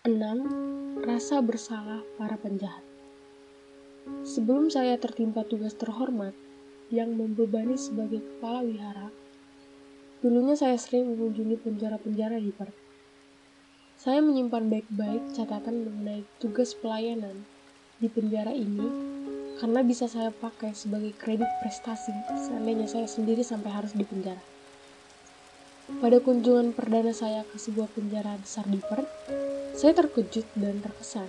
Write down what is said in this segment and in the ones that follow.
6. Rasa bersalah para penjahat. Sebelum saya tertimpa tugas terhormat yang membebani sebagai kepala wihara, dulunya saya sering mengunjungi penjara-penjara di Perth. Saya menyimpan baik-baik catatan mengenai tugas pelayanan di penjara ini karena bisa saya pakai sebagai kredit prestasi seandainya saya sendiri sampai harus di penjara. Pada kunjungan perdana saya ke sebuah penjara besar di Perth, saya terkejut dan terkesan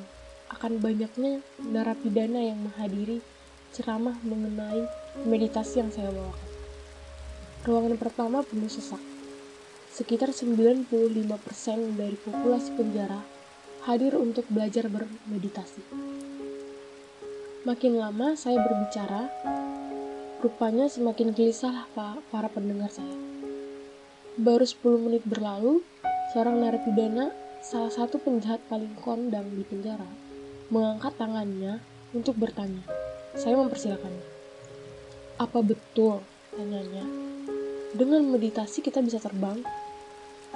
akan banyaknya narapidana yang menghadiri ceramah mengenai meditasi yang saya bawakan. Ruangan pertama penuh sesak. Sekitar 95% dari populasi penjara hadir untuk belajar bermeditasi. Makin lama saya berbicara, rupanya semakin gelisah para pendengar saya. Baru 10 menit berlalu, seorang narapidana, salah satu penjahat paling kondang di penjara, mengangkat tangannya untuk bertanya. Saya mempersilakannya. Apa betul, tanyanya, dengan meditasi kita bisa terbang?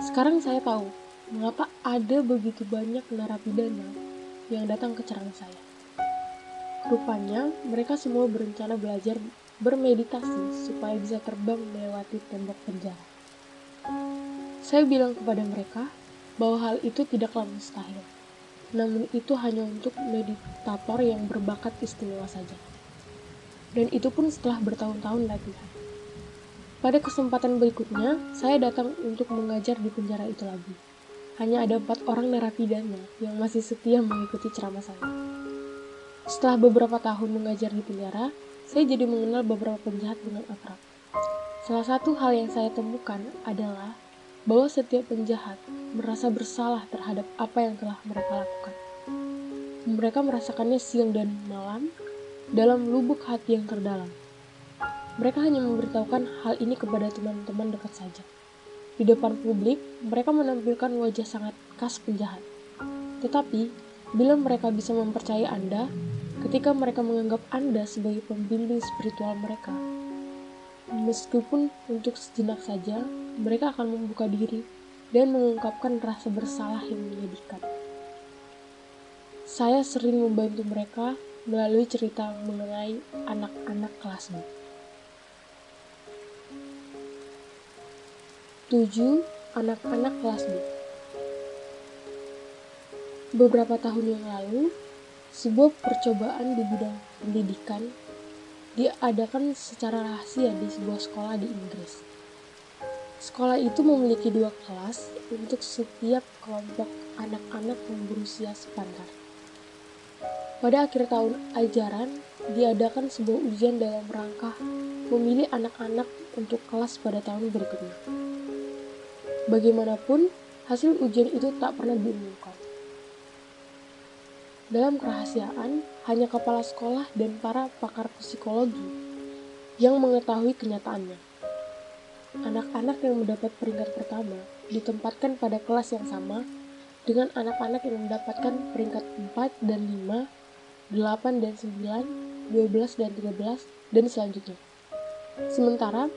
Sekarang saya tahu mengapa ada begitu banyak narapidana yang datang ke ceramah saya. Rupanya mereka semua berencana belajar bermeditasi supaya bisa terbang melewati tembok penjara. Saya bilang kepada mereka bahwa hal itu tidaklah mustahil, namun itu hanya untuk meditator yang berbakat istimewa saja. Dan itu pun setelah bertahun-tahun latihan. Pada kesempatan berikutnya, saya datang untuk mengajar di penjara itu lagi. Hanya ada 4 orang narapidana yang masih setia mengikuti ceramah saya. Setelah beberapa tahun mengajar di penjara, saya jadi mengenal beberapa penjahat dengan akrab. Salah satu hal yang saya temukan adalah bahwa setiap penjahat merasa bersalah terhadap apa yang telah mereka lakukan. Mereka merasakannya siang dan malam dalam lubuk hati yang terdalam. Mereka hanya memberitahukan hal ini kepada teman-teman dekat saja. Di depan publik, mereka menampilkan wajah sangat khas penjahat. Tetapi, bila mereka bisa mempercayai Anda, ketika mereka menganggap Anda sebagai pembimbing spiritual mereka, meskipun untuk sejenak saja, mereka akan membuka diri dan mengungkapkan rasa bersalah yang menyedihkan. Saya sering membantu mereka melalui cerita mengenai anak-anak kelas B. 7. Anak-anak kelas B. Beberapa tahun yang lalu, sebuah percobaan di bidang pendidikan diadakan secara rahasia di sebuah sekolah di Inggris. Sekolah itu memiliki 2 kelas untuk setiap kelompok anak-anak yang berusia sepantar. Pada akhir tahun ajaran, diadakan sebuah ujian dalam rangka memilih anak-anak untuk kelas pada tahun berikutnya. Bagaimanapun, hasil ujian itu tak pernah diumumkan. Dalam kerahasiaan, hanya kepala sekolah dan para pakar psikologi yang mengetahui kenyataannya. Anak-anak yang mendapat peringkat pertama ditempatkan pada kelas yang sama dengan anak-anak yang mendapatkan peringkat 4 dan 5, 8 dan 9, 12 dan 13, dan selanjutnya. Sementara,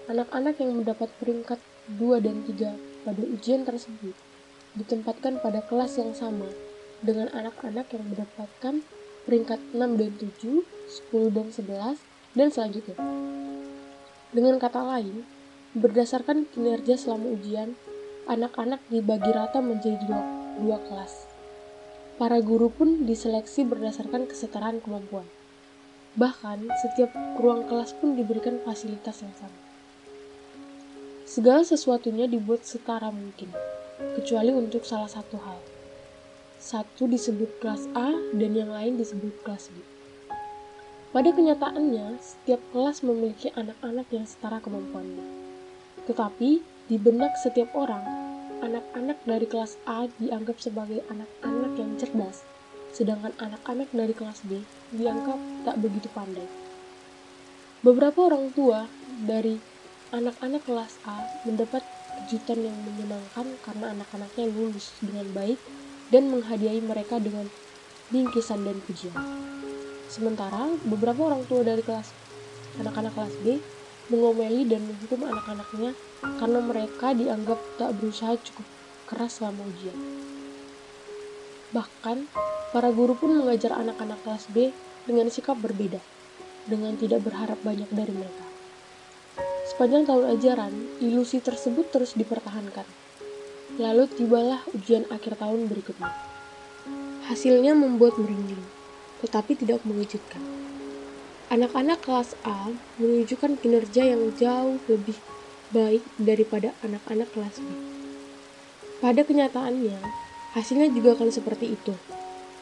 anak-anak yang mendapat peringkat 2 dan 3 pada ujian tersebut ditempatkan pada kelas yang sama dengan anak-anak yang mendapatkan peringkat 6 dan 7, 10 dan 11, dan selanjutnya. Dengan kata lain, berdasarkan kinerja selama ujian, anak-anak dibagi rata menjadi dua kelas. Para guru pun diseleksi berdasarkan kesetaraan kemampuan. Bahkan, setiap ruang kelas pun diberikan fasilitas yang sama. Segala sesuatunya dibuat setara mungkin, kecuali untuk salah satu hal. Satu disebut kelas A dan yang lain disebut kelas B. Pada kenyataannya, setiap kelas memiliki anak-anak yang setara kemampuannya. Tetapi, di benak setiap orang, anak-anak dari kelas A dianggap sebagai anak-anak yang cerdas, sedangkan anak-anak dari kelas B dianggap tak begitu pandai. Beberapa orang tua dari anak-anak kelas A mendapat kejutan yang menyenangkan karena anak-anaknya lulus dengan baik dan menghadiahi mereka dengan bingkisan dan pujian. Sementara, beberapa orang tua dari anak-anak kelas B mengomeli dan menghukum anak-anaknya karena mereka dianggap tak berusaha cukup keras selama ujian. Bahkan, para guru pun mengajar anak-anak kelas B dengan sikap berbeda, dengan tidak berharap banyak dari mereka. Sepanjang tahun ajaran, ilusi tersebut terus dipertahankan. Lalu tibalah ujian akhir tahun berikutnya. Hasilnya membuat merinding, tetapi tidak mengejutkan. Anak-anak kelas A menunjukkan kinerja yang jauh lebih baik daripada anak-anak kelas B. Pada kenyataannya, hasilnya juga akan seperti itu.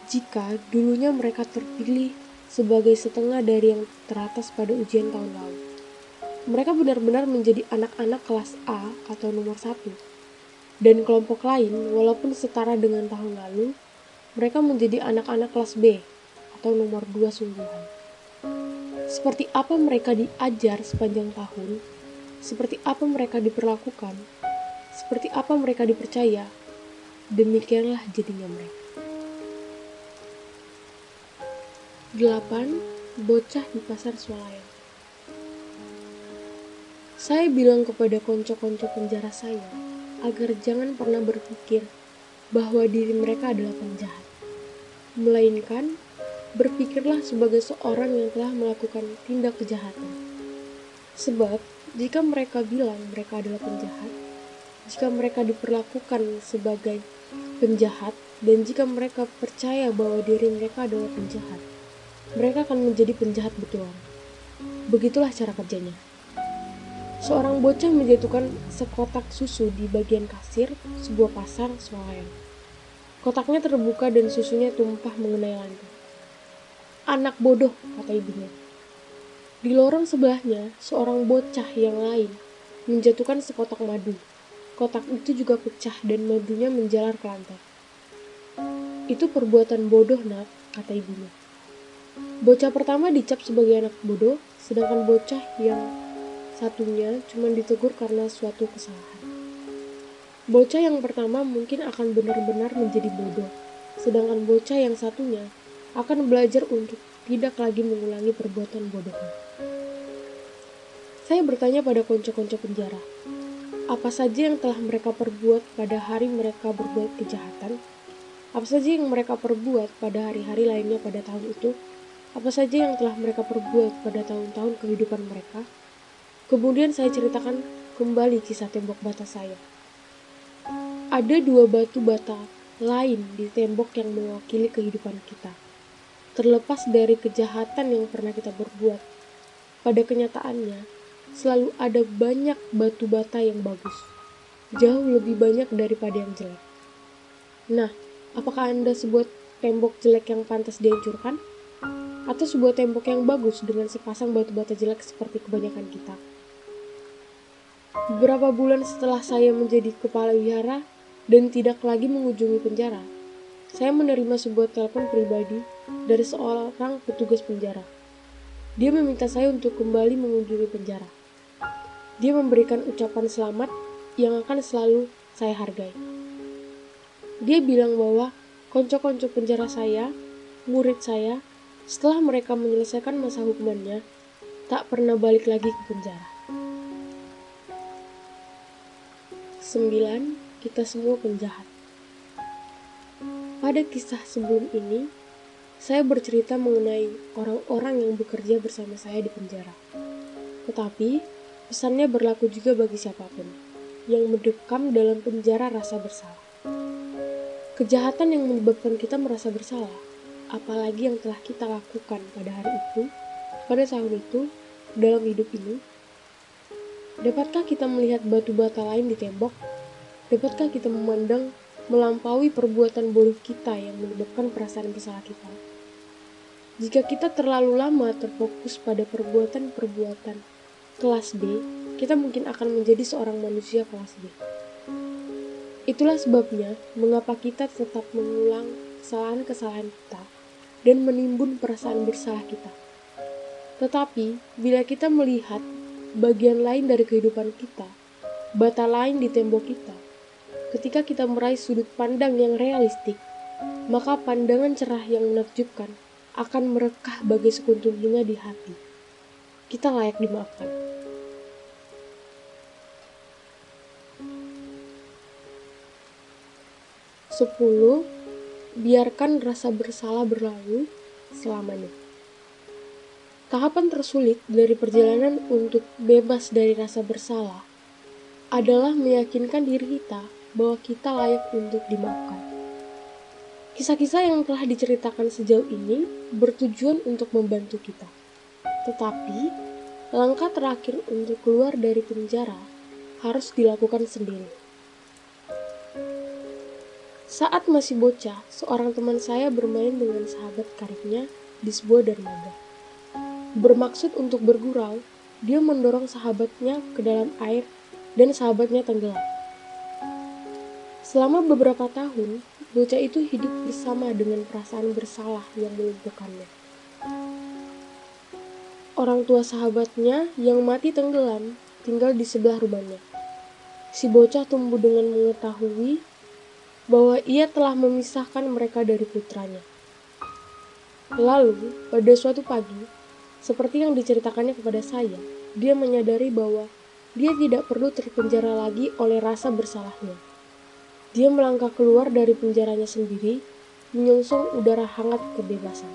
Jika dulunya mereka terpilih sebagai setengah dari yang teratas pada ujian tahun lalu. Mereka benar-benar menjadi anak-anak kelas A atau nomor 1. Dan kelompok lain, walaupun setara dengan tahun lalu, mereka menjadi anak-anak kelas B atau nomor 2 sungguhan. Seperti apa mereka diajar sepanjang tahun, seperti apa mereka diperlakukan, seperti apa mereka dipercaya, demikianlah jadinya mereka. 8. Bocah di pasar swalayan. Saya bilang kepada konco-konco penjara saya agar jangan pernah berpikir bahwa diri mereka adalah penjahat. Melainkan, berpikirlah sebagai seorang yang telah melakukan tindak kejahatan. Sebab, jika mereka bilang mereka adalah penjahat, jika mereka diperlakukan sebagai penjahat, dan jika mereka percaya bahwa diri mereka adalah penjahat, mereka akan menjadi penjahat betulan. Begitulah cara kerjanya. Seorang bocah menjatuhkan sekotak susu di bagian kasir sebuah pasar swalayan. Kotaknya terbuka dan susunya tumpah mengenai lantai. "Anak bodoh," kata ibunya. Di lorong sebelahnya, seorang bocah yang lain menjatuhkan sekotak madu. Kotak itu juga pecah dan madunya menjalar ke lantai. "Itu perbuatan bodoh, Nak," kata ibunya. Bocah pertama dicap sebagai anak bodoh, sedangkan bocah yang satunya cuma ditegur karena suatu kesalahan. Bocah yang pertama mungkin akan benar-benar menjadi bodoh, sedangkan bocah yang satunya akan belajar untuk tidak lagi mengulangi perbuatan bodohnya. Saya bertanya pada konco-konco penjara, apa saja yang telah mereka perbuat pada hari mereka berbuat kejahatan? Apa saja yang mereka perbuat pada hari-hari lainnya pada tahun itu? Apa saja yang telah mereka perbuat pada tahun-tahun kehidupan mereka? Kemudian saya ceritakan kembali kisah tembok bata saya. Ada 2 batu bata lain di tembok yang mewakili kehidupan kita. Terlepas dari kejahatan yang pernah kita berbuat, pada kenyataannya selalu ada banyak batu bata yang bagus. Jauh lebih banyak daripada yang jelek. Nah, apakah Anda sebuah tembok jelek yang pantas dihancurkan? Atau sebuah tembok yang bagus dengan sepasang batu bata jelek seperti kebanyakan kita? Beberapa bulan setelah saya menjadi kepala wihara dan tidak lagi mengunjungi penjara, saya menerima sebuah telepon pribadi dari seorang petugas penjara. Dia meminta saya untuk kembali mengunjungi penjara. Dia memberikan ucapan selamat yang akan selalu saya hargai. Dia bilang bahwa konco-konco penjara saya, murid saya, setelah mereka menyelesaikan masa hukumannya, tak pernah balik lagi ke penjara. 9. Kita semua penjahat. Pada kisah sebelum ini, saya bercerita mengenai orang-orang yang bekerja bersama saya di penjara. Tetapi, pesannya berlaku juga bagi siapapun yang mendekam dalam penjara rasa bersalah. Kejahatan yang menyebabkan kita merasa bersalah, apalagi yang telah kita lakukan pada hari itu, pada tahun itu, dalam hidup ini. Dapatkah kita melihat batu bata lain di tembok? Dapatkah kita memandang melampaui perbuatan bodoh kita yang menyebabkan perasaan bersalah kita? Jika kita terlalu lama terfokus pada perbuatan-perbuatan kelas B, kita mungkin akan menjadi seorang manusia kelas B. Itulah sebabnya mengapa kita tetap mengulang kesalahan-kesalahan kita dan menimbun perasaan bersalah kita. Tetapi, bila kita melihat bagian lain dari kehidupan kita, bata lain di tembok kita, ketika kita meraih sudut pandang yang realistik, maka pandangan cerah yang menakjubkan akan merekah bagai sekuntum bunga di hati. Kita layak dimaafkan. Sepuluh, biarkan rasa bersalah berlalu selamanya. Tahapan tersulit dari perjalanan untuk bebas dari rasa bersalah adalah meyakinkan diri kita bahwa kita layak untuk dimaafkan. Kisah-kisah yang telah diceritakan sejauh ini bertujuan untuk membantu kita. Tetapi, langkah terakhir untuk keluar dari penjara harus dilakukan sendiri. Saat masih bocah, seorang teman saya bermain dengan sahabat karibnya di sebuah dermaga. Bermaksud untuk bergurau, dia mendorong sahabatnya ke dalam air dan sahabatnya tenggelam. Selama beberapa tahun, bocah itu hidup bersama dengan perasaan bersalah yang melumpuhkannya. Orang tua sahabatnya yang mati tenggelam tinggal di sebelah rumahnya. Si bocah tumbuh dengan mengetahui bahwa ia telah memisahkan mereka dari putranya. Lalu, pada suatu pagi, seperti yang diceritakannya kepada saya, dia menyadari bahwa dia tidak perlu terpenjara lagi oleh rasa bersalahnya. Dia melangkah keluar dari penjaranya sendiri, menyongsong udara hangat kebebasan.